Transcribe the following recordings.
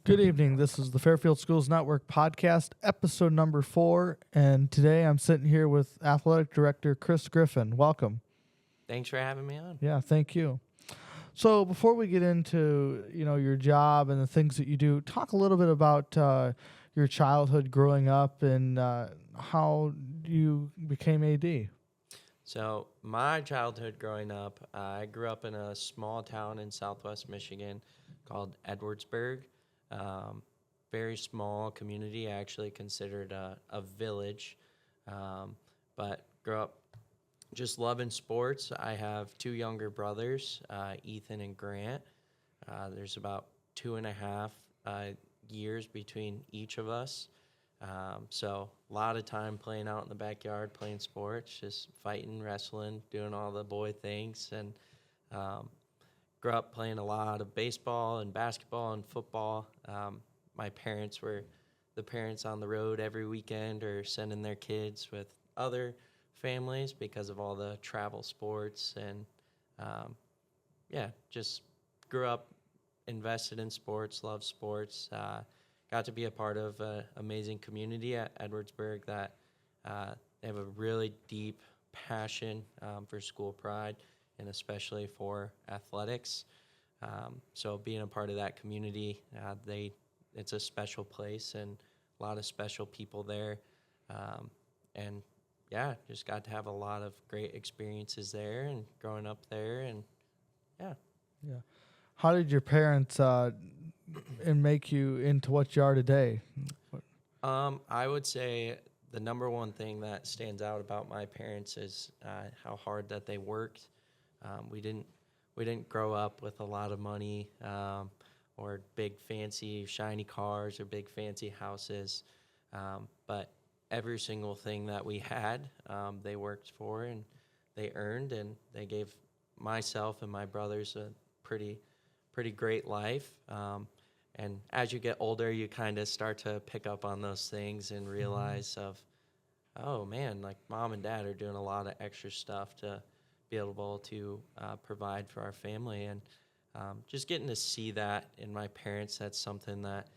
Good evening. This is the FairField Schools Network podcast, episode number 4. And today I'm sitting here with Athletic Director Chris Griffin. Welcome. Thanks for having me on. Yeah, thank you. So before we get into, your job and the things that you do, talk a little bit about your childhood growing up and how you became AD. So my childhood growing up, I grew up in a small town in southwest Michigan called Edwardsburg. Very small community, actually considered a village, but grew up just loving sports. I have 2 younger brothers, Ethan and Grant. There's about 2.5 years between each of us. So a lot of time playing out in the backyard, playing sports, just fighting, wrestling, doing all the boy things. And grew up playing a lot of baseball and basketball and football. My parents were the parents on the road every weekend or sending their kids with other families because of all the travel sports. And, just grew up invested in sports, loved sports. Got to be a part of an amazing community at Edwardsburg that they have a really deep passion for school pride and especially for athletics. So being a part of that community, it's a special place and a lot of special people there. Just got to have a lot of great experiences there and growing up there. And yeah. How did your parents and make you into what you are today? I would say the number one thing that stands out about my parents is how hard that they worked. We didn't grow up with a lot of money or big fancy shiny cars or big fancy houses, but every single thing that we had, they worked for and they earned, and they gave myself and my brothers a pretty great life. And as you get older, you kind of start to pick up on those things and realize oh man, like mom and dad are doing a lot of extra stuff to be able to provide for our family. And just getting to see that in my parents, that's something that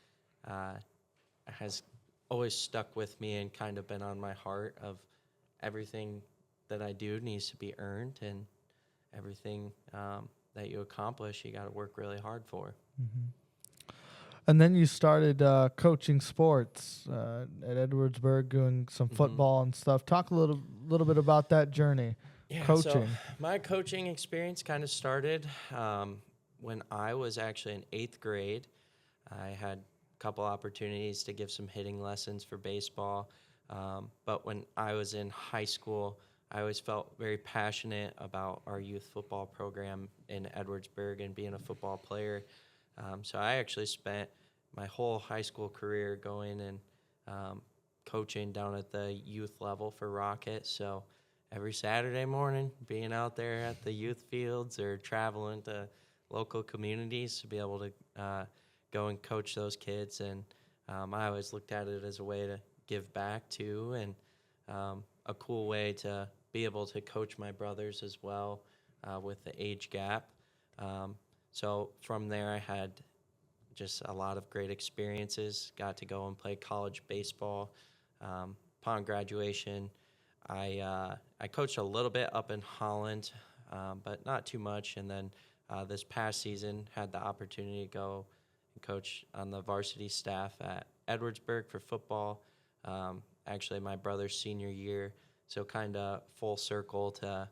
has always stuck with me and kind of been on my heart of everything that I do needs to be earned, and everything that you accomplish, you got to work really hard for. Mm-hmm. And then you started coaching sports at Edwardsburg, doing some football and stuff. Talk a little bit about that journey. Yeah, coaching. So my coaching experience kind of started when I was actually in 8th grade. I had a couple opportunities to give some hitting lessons for baseball. But when I was in high school, I always felt very passionate about our youth football program in Edwardsburg and being a football player. So I actually spent my whole high school career going and coaching down at the youth level for Rocket. So every Saturday morning, being out there at the youth fields or traveling to local communities to be able to go and coach those kids. And I always looked at it as a way to give back to, and a cool way to be able to coach my brothers as well with the age gap. So from there, I had just a lot of great experiences. Got to go and play college baseball. Upon graduation, I coached a little bit up in Holland, but not too much. And then this past season, had the opportunity to go and coach on the varsity staff at Edwardsburg for football. Actually, my brother's senior year, so kind of full circle to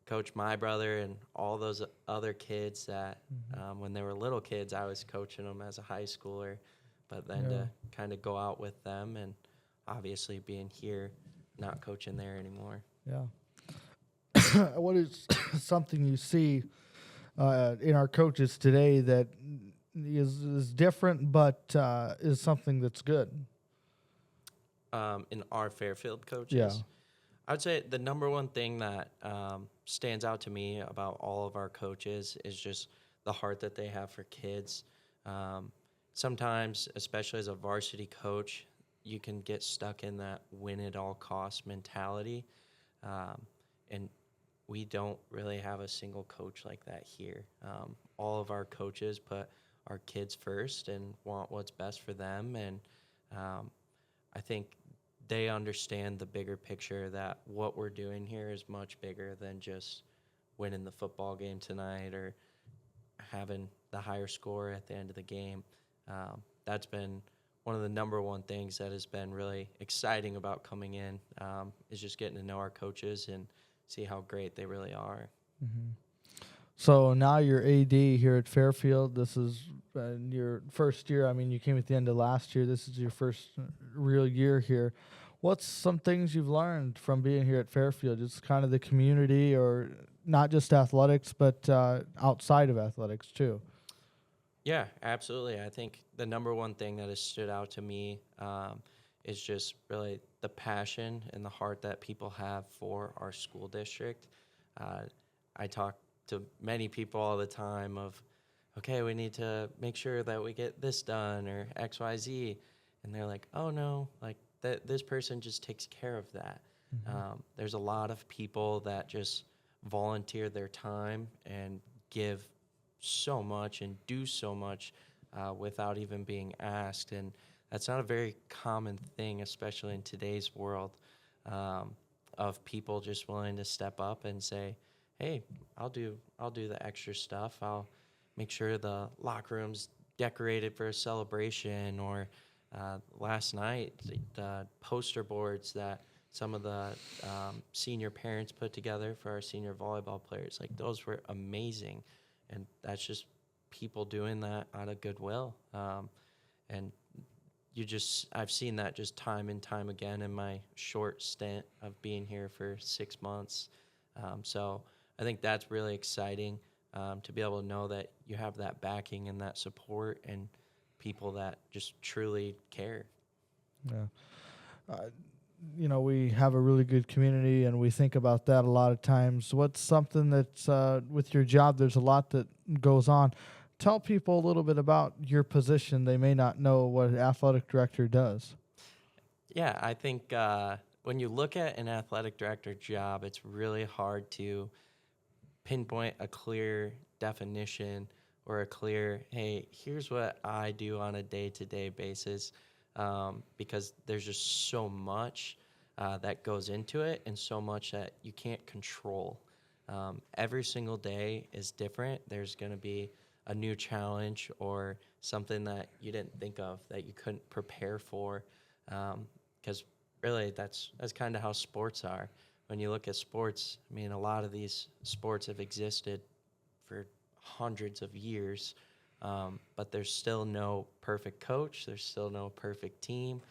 coach my brother and all those other kids that when they were little kids, I was coaching them as a high schooler, but then to kind of go out with them, and obviously being here, not coaching there anymore. Yeah. What is something you see in our coaches today that is different, but is something that's good? In our Fairfield coaches? Yeah. I would say the number one thing that stands out to me about all of our coaches is just the heart that they have for kids. Sometimes, especially as a varsity coach, you can get stuck in that win-at-all-costs mentality. And we don't really have a single coach like that here. All of our coaches put our kids first and want what's best for them. And I think they understand the bigger picture, that what we're doing here is much bigger than just winning the football game tonight or having the higher score at the end of the game. That's been one of the number one things that has been really exciting about coming in, is just getting to know our coaches and see how great they really are. Mm-hmm. So now you're AD here at Fairfield. This is your first year. I mean, you came at the end of last year. This is your first real year here. What's some things you've learned from being here at Fairfield? Just kind of the community, or not just athletics, but outside of athletics too. Yeah, absolutely. I think the number one thing that has stood out to me is just really the passion and the heart that people have for our school district. I talk to many people all the time of, okay, we need to make sure that we get this done or X, Y, Z. And they're like, oh no, like this person just takes care of that. Mm-hmm. There's a lot of people that just volunteer their time and give so much and do so much without even being asked. And that's not a very common thing, especially in today's world, of people just willing to step up and say, hey, I'll do the extra stuff. I'll make sure the locker room's decorated for a celebration, or last night, the poster boards that some of the senior parents put together for our senior volleyball players, like those were amazing. And that's just people doing that out of goodwill. And I've seen that just time and time again in my short stint of being here for 6 months. So I think that's really exciting, to be able to know that you have that backing and that support and people that just truly care. Yeah. We have a really good community, and we think about that a lot of times. What's something that's with your job, there's a lot that goes on. Tell people a little bit about your position. They may not know what an athletic director does. Yeah, I think when you look at an athletic director job, it's really hard to pinpoint a clear definition or a clear, hey, here's what I do on a day-to-day basis, because there's just so much that goes into it and so much that you can't control. Every single day is different. There's going to be a new challenge or something that you didn't think of, that you couldn't prepare for, because really that's kind of how sports are. When you look at sports, I mean, a lot of these sports have existed for hundreds of years, but there's still no perfect coach. There's still no perfect team.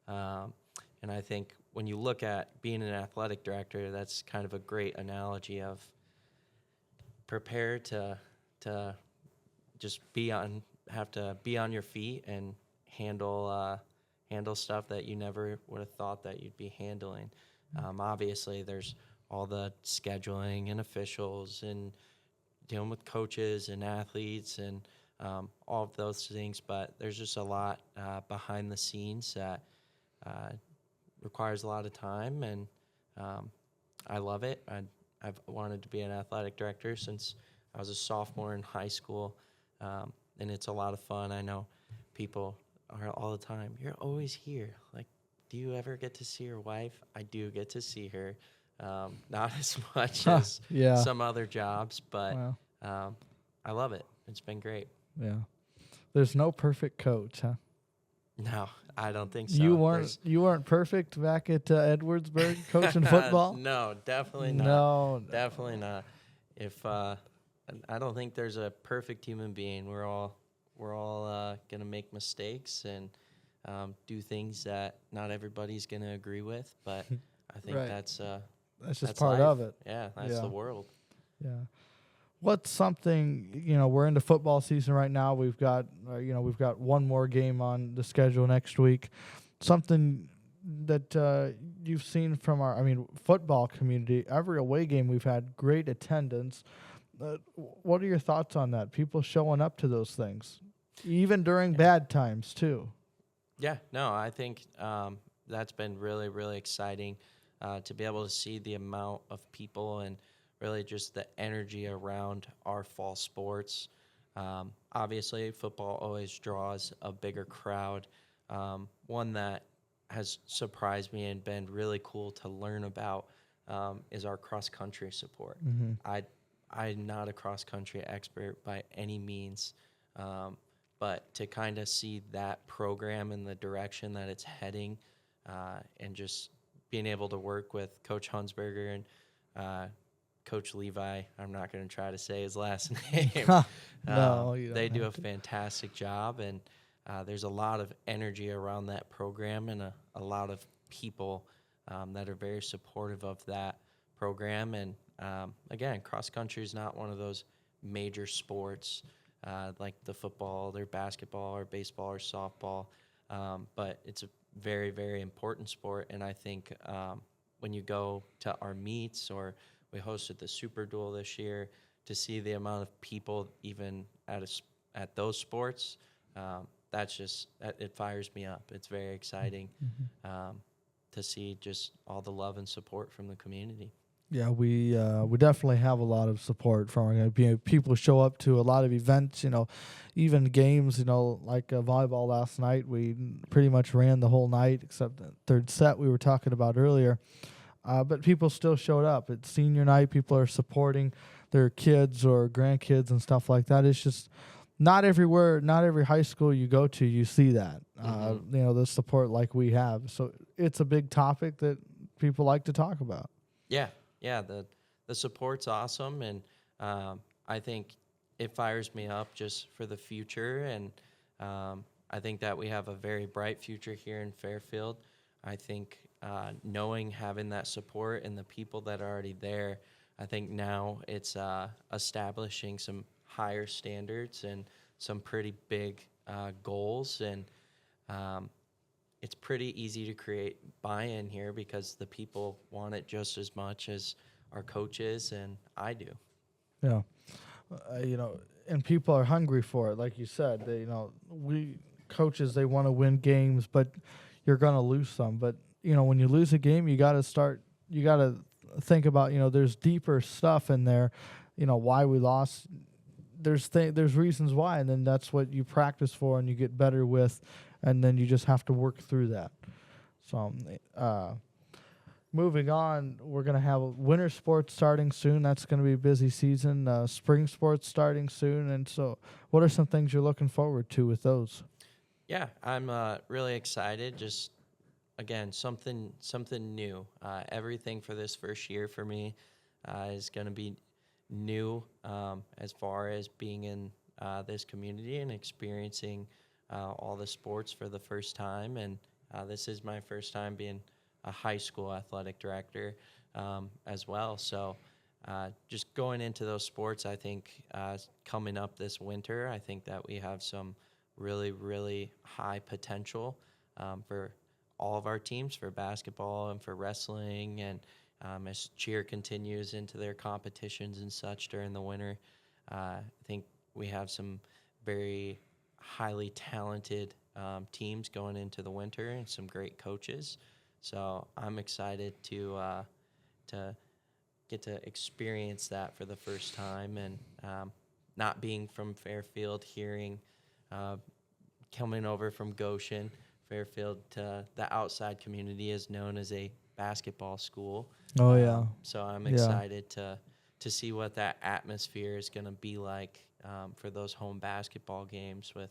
And I think when you look at being an athletic director, that's kind of a great analogy of prepare to just have to be on your feet and handle stuff that you never would have thought that you'd be handling. Obviously, there's all the scheduling and officials and dealing with coaches and athletes and all of those things, but there's just a lot behind the scenes that requires a lot of time, and I love it. I've wanted to be an athletic director since I was a sophomore in high school, and it's a lot of fun. I know people are all the time, you're always here. Like, do you ever get to see your wife? I do get to see her. Not as much as some other jobs, but I love it. It's been great. Yeah. There's no perfect coach, huh? No, I don't think so. You weren't perfect back at Edwardsburg coaching football? No, definitely not. No. Definitely not. If I don't think there's a perfect human being. We're all gonna make mistakes and do things that not everybody's gonna agree with, but I think that's just part of it. Yeah, that's the world. Yeah. What's something, we're into football season right now. We've got one more game on the schedule next week. Something that you've seen from our football community, every away game we've had great attendance. What are your thoughts on that? People showing up to those things, even during bad times too. Yeah, no, I think that's been really, really exciting to be able to see the amount of people and really just the energy around our fall sports. Obviously, football always draws a bigger crowd. One that has surprised me and been really cool to learn about is our cross country support. Mm-hmm. I'm not a cross country expert by any means, but to kind of see that program in the direction that it's heading, and just being able to work with Coach Hunsberger and Coach Levi, I'm not going to try to say his last name. No, you don't They do have a to. fantastic job, and there's a lot of energy around that program and a lot of people that are very supportive of that program. And again, cross country is not one of those major sports like the football or basketball or baseball or softball, but it's a very, very important sport. And I think when you go to our meets, or we hosted the Super Duel this year, to see the amount of people even at those sports, it fires me up. It's very exciting to see just all the love and support from the community. Yeah, we definitely have a lot of support from people show up to a lot of events, even games, like volleyball last night. We pretty much ran the whole night except the third set we were talking about earlier. But people still showed up. It's senior night. People are supporting their kids or grandkids and stuff like that. It's just not everywhere, not every high school you go to, you see that, the support like we have. So it's a big topic that people like to talk about. Yeah, the support's awesome, and I think it fires me up just for the future, and I think that we have a very bright future here in Fairfield. I think having that support and the people that are already there, I think now it's establishing some higher standards and some pretty big goals, and it's pretty easy to create buy-in here because the people want it just as much as our coaches and I do. Yeah. And people are hungry for it. Like you said, we coaches, they want to win games, but you're going to lose some. But, when you lose a game, you got to think about, there's deeper stuff in there, why we lost. There's reasons why, and then that's what you practice for and you get better with, and then you just have to work through that. So, moving on, we're going to have winter sports starting soon. That's going to be a busy season. Spring sports starting soon. And so what are some things you're looking forward to with those? Yeah, I'm really excited. Just, again, something new. Everything for this first year for me is going to be new as far as being in this community and experiencing all the sports for the first time. And this is my first time being a high school athletic director as well. So just going into those sports, I think coming up this winter, I think that we have some really, really high potential for all of our teams, for basketball and for wrestling, and as cheer continues into their competitions and such during the winter. I think we have some very highly talented teams going into the winter and some great coaches. So I'm excited to get to experience that for the first time, and not being from Fairfield, hearing coming over from Goshen, Fairfield to the outside community is known as a basketball school. Oh, yeah. So I'm excited to see what that atmosphere is going to be like for those home basketball games with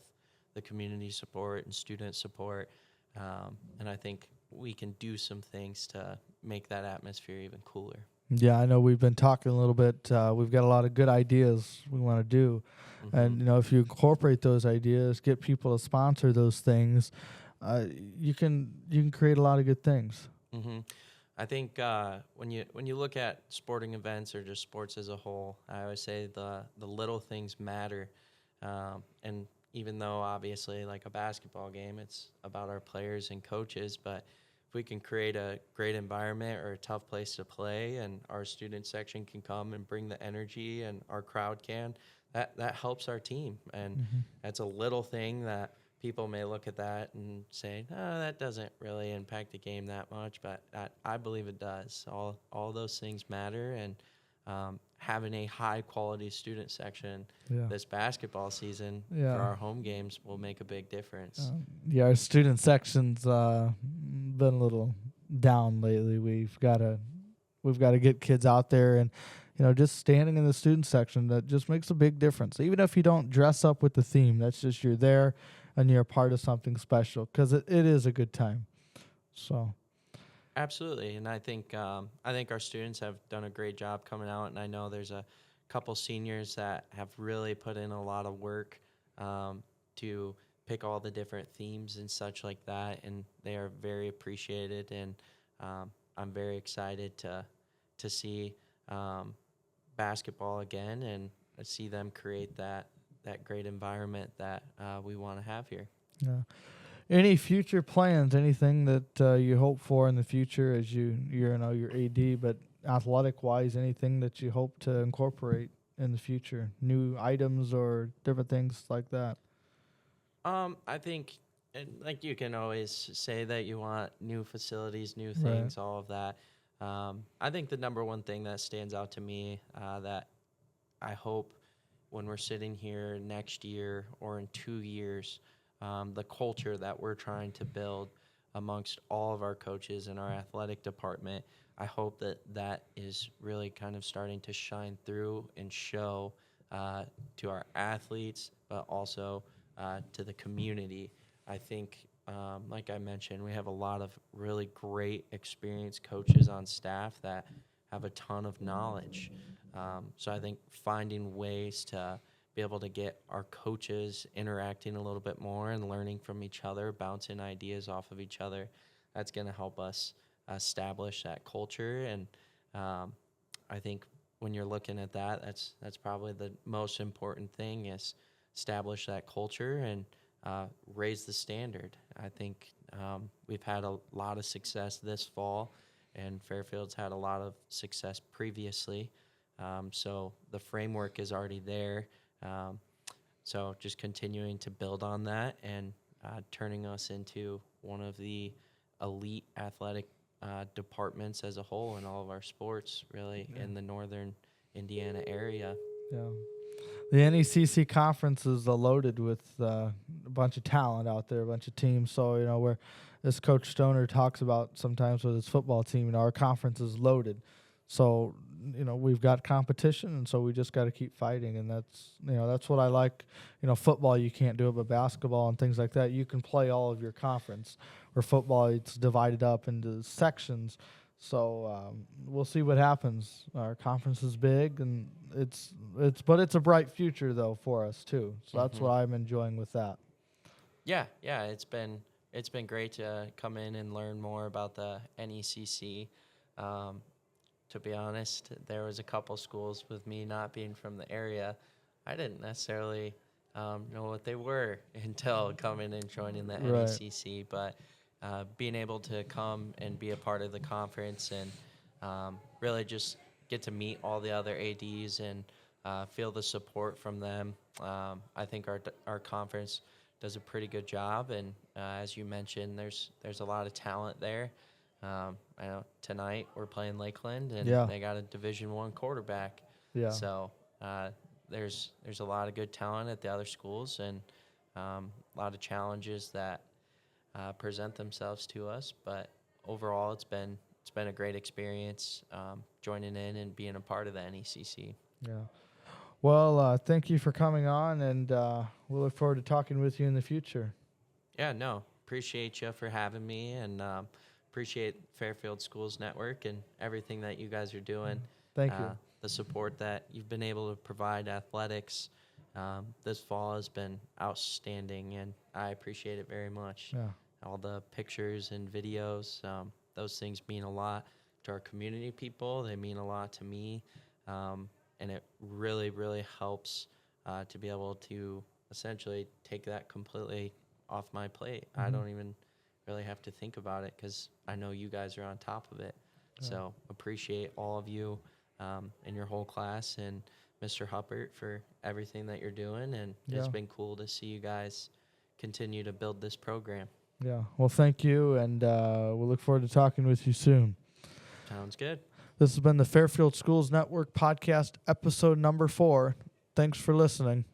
the community support and student support. And I think we can do some things to make that atmosphere even cooler. Yeah, I know we've been talking a little bit. We've got a lot of good ideas we want to do. Mm-hmm. And, if you incorporate those ideas, get people to sponsor those things, you can create a lot of good things. Mm-hmm. I think when you look at sporting events or just sports as a whole, I always say the little things matter. And even though obviously like a basketball game, it's about our players and coaches, but if we can create a great environment or a tough place to play, and our student section can come and bring the energy, and our crowd can, that helps our team. And that's a little thing that people may look at that and say, no, that doesn't really impact the game that much, but I believe it does. All those things matter, and having a high-quality student section Yeah. this basketball season Yeah. for our home games will make a big difference. Yeah, our student section's been a little down lately. We've got to get kids out there, and just standing in the student section, that just makes a big difference. Even if you don't dress up with the theme, that's just you're there and you're a part of something special, because it is a good time. So Absolutely, and I think our students have done a great job coming out, and I know there's a couple seniors that have really put in a lot of work to pick all the different themes and such like that, and they are very appreciated, and I'm very excited to see basketball again and see them create that great environment that we want to have here. yeah. Any future plans? Anything that you hope for in the future as you're AD, but athletic wise, anything that you hope to incorporate in the future? New items or different things like that? I think, and like you can always say that you want new facilities, new Right. things, all of that. I think the number one thing that stands out to me that I hope when we're sitting here next year or in 2 years, the culture that we're trying to build amongst all of our coaches in our athletic department, I hope that is really kind of starting to shine through and show to our athletes, but also to the community. I think, like I mentioned, we have a lot of really great, experienced coaches on staff that have a ton of knowledge. So I think finding ways to be able to get our coaches interacting a little bit more and learning from each other, bouncing ideas off of each other, that's going to help us establish that culture. And I think when you're looking at that, that's probably the most important thing, is establish that culture and raise the standard. I think we've had a lot of success this fall, and Fairfield's had a lot of success previously. So the framework is already there. So just continuing to build on that and turning us into one of the elite athletic departments as a whole in all of our sports, really, in the northern Indiana area. Yeah. The NECC conference is loaded with a bunch of talent out there, a bunch of teams. So, where this Coach Stoner talks about sometimes with his football team, our conference is loaded. So, we've got competition, and so we just got to keep fighting. And that's what I like. Football, you can't do it, but basketball and things like that, you can play all of your conference. Where football, it's divided up into sections. So we'll see what happens. Our conference is big, and it's a bright future though for us too. So that's what I'm enjoying with that. Yeah, it's been great to come in and learn more about the NECC. To be honest, there was a couple schools, with me not being from the area, I didn't necessarily know what they were until coming and joining the Right. NECC. But being able to come and be a part of the conference and really just get to meet all the other ADs and feel the support from them, I think our conference does a pretty good job. And as you mentioned, there's a lot of talent there. I know tonight we're playing Lakeland, and they got a Division I quarterback. Yeah. So there's a lot of good talent at the other schools, and a lot of challenges that present themselves to us. But overall, it's been a great experience joining in and being a part of the NECC. Yeah. Well, thank you for coming on, and we'll look forward to talking with you in the future. Yeah, no, appreciate you for having me, and appreciate Fairfield Schools Network and everything that you guys are doing. Thank you. The support that you've been able to provide athletics this fall has been outstanding, and I appreciate it very much. Yeah. All the pictures and videos, those things mean a lot to our community people. They mean a lot to me, and it really, really helps to be able to essentially take that completely off my plate. I don't even really have to think about it because I know you guys are on top of it. Yeah. So appreciate all of you and your whole class, and Mr. Huppert for everything that you're doing. And it's been cool to see you guys continue to build this program. Yeah. Well, thank you, and we'll look forward to talking with you soon. Sounds good. This has been the Fairfield Schools Network podcast, episode number 4. Thanks for listening.